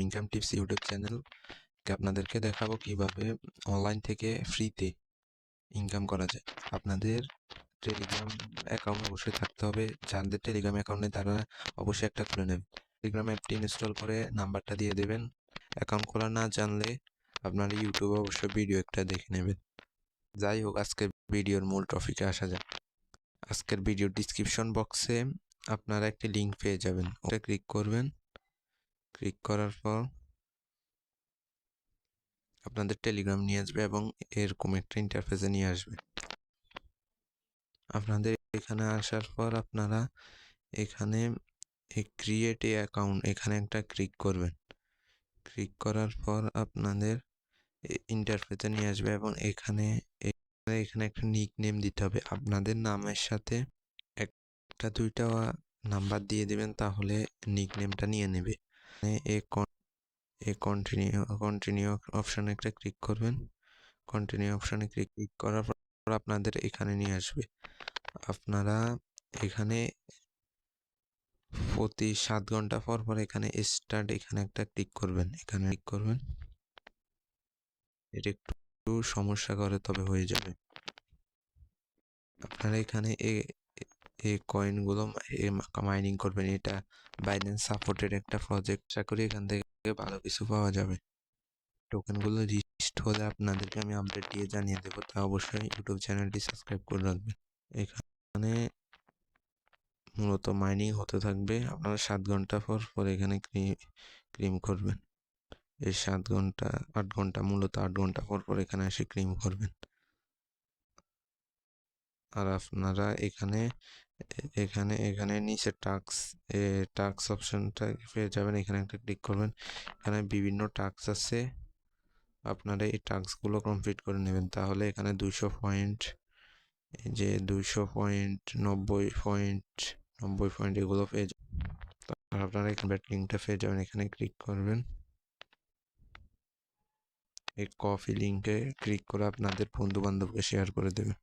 Income tips YouTube channel আপনাদেরকে দেখাবো কিভাবে অনলাইন থেকে ফ্রিতে ইনকাম করা যায়। আপনাদের টেলিগ্রাম অ্যাকাউন্ট অবশ্যই থাকতে হবে। যাদের টেলিগ্রাম অ্যাকাউন্ট নেই তারা অবশ্যই একটা খুলে নেবেন। টেলিগ্রাম অ্যাপটি ইনস্টল করে নাম্বারটা দিয়ে দেবেন। অ্যাকাউন্ট খোলা না জানলে আপনারা ইউটিউবে অবশ্যই ভিডিও একটা দেখে নেবেন। যাই হোক, আজকের ভিডিওর মূল টপিকে আসা যাক। আজকের ভিডিওর ডিসক্রিপশন বক্সে আপনারা একটি লিঙ্ক পেয়ে যাবেন, ওটা ক্লিক করবেন। ক্লিক করার পর আপনাদের টেলিগ্রাম নিয়ে আসবে এবং এরকম একটা ইন্টারফেসে নিয়ে আসবে। আপনাদের এখানে আসার পর আপনারা এখানে ক্রিয়েট এ অ্যাকাউন্ট এখানে একটা ক্লিক করবেন। ক্লিক করার পর আপনাদের ইন্টারফেসে নিয়ে আসবে এবং এখানে একটা নিক নেম দিতে হবে। আপনাদের নামের সাথে একটা দুইটা নাম্বার দিয়ে দিবেন, তাহলে নিক নেমটা নিয়ে নেবে। কন্টিনিউ অপশানে একটা ক্লিক করবেন। কন্টিনিউ অপশানে ক্লিক করার পর আপনাদের এখানে নিয়ে আসবে। আপনারা এখানে প্রতি 7 ঘন্টা পর পর এখানে স্টার্ট এখানে একটা ক্লিক করবেন। এখানে ক্লিক করবেন। এটা একটু সমস্যা করে, তবে হয়ে যাবে। আপনারা এখানে এই কয়েনগুলো মাইনিং করবেন। এটা বাইন্যান্স সাপোর্টেড একটা প্রজেক্ট। আশা করি এখান থেকে ভালো কিছু পাওয়া যাবে। টোকেনগুলো রিস্ট হলে আপনাদেরকে আমি আপডেট দিয়ে জানিয়ে দেবো, তা অবশ্যই ইউটিউব চ্যানেলটি সাবস্ক্রাইব করে রাখবেন। এখানে মূলত মাইনিং হতে থাকবে। আপনারা 7 ঘন্টা পর এখানে ক্লেম করবেন। এই 7 ঘন্টা 8 ঘন্টা মূলত 8 ঘন্টা পর এখানে এসে ক্লেম করবেন। আর আপনারা এখানে নিচে টাস্ক অপশনটা পেয়ে যাবেন। এখানে একটা ক্লিক করবেন। এখানে বিভিন্ন টাস্ক আছে, আপনারা এই টাস্কগুলো কমপ্লিট করে নেবেন। তাহলে এখানে 200 পয়েন্ট, এই যে 200 পয়েন্ট, 90 পয়েন্ট এগুলো পেয়ে যাবেন। আপনারা এখানে লিঙ্কটা পেয়ে যাবেন। এখানে ক্লিক করবেন। এই কপি লিঙ্কে ক্লিক করে আপনাদের বন্ধু বান্ধবকে শেয়ার করে দেবেন।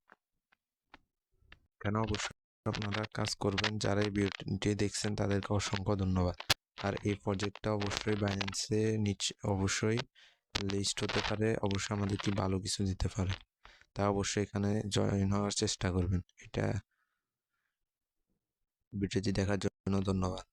কেন অবশ্যই আপনারা কাজ করবেন। যারা এই ভিডিওটি দেখছেন তাদেরকে অসংখ্য ধন্যবাদ। আর এই প্রজেক্টটা অবশ্যই বাইন্যান্সে অবশ্যই লিস্ট হতে পারে, অবশ্যই আমাদেরকে ভালো কিছু দিতে পারে। তা অবশ্যই এখানে জয়েন হওয়ার চেষ্টা করবেন। এটা ভিডিওটি দেখার জন্য ধন্যবাদ।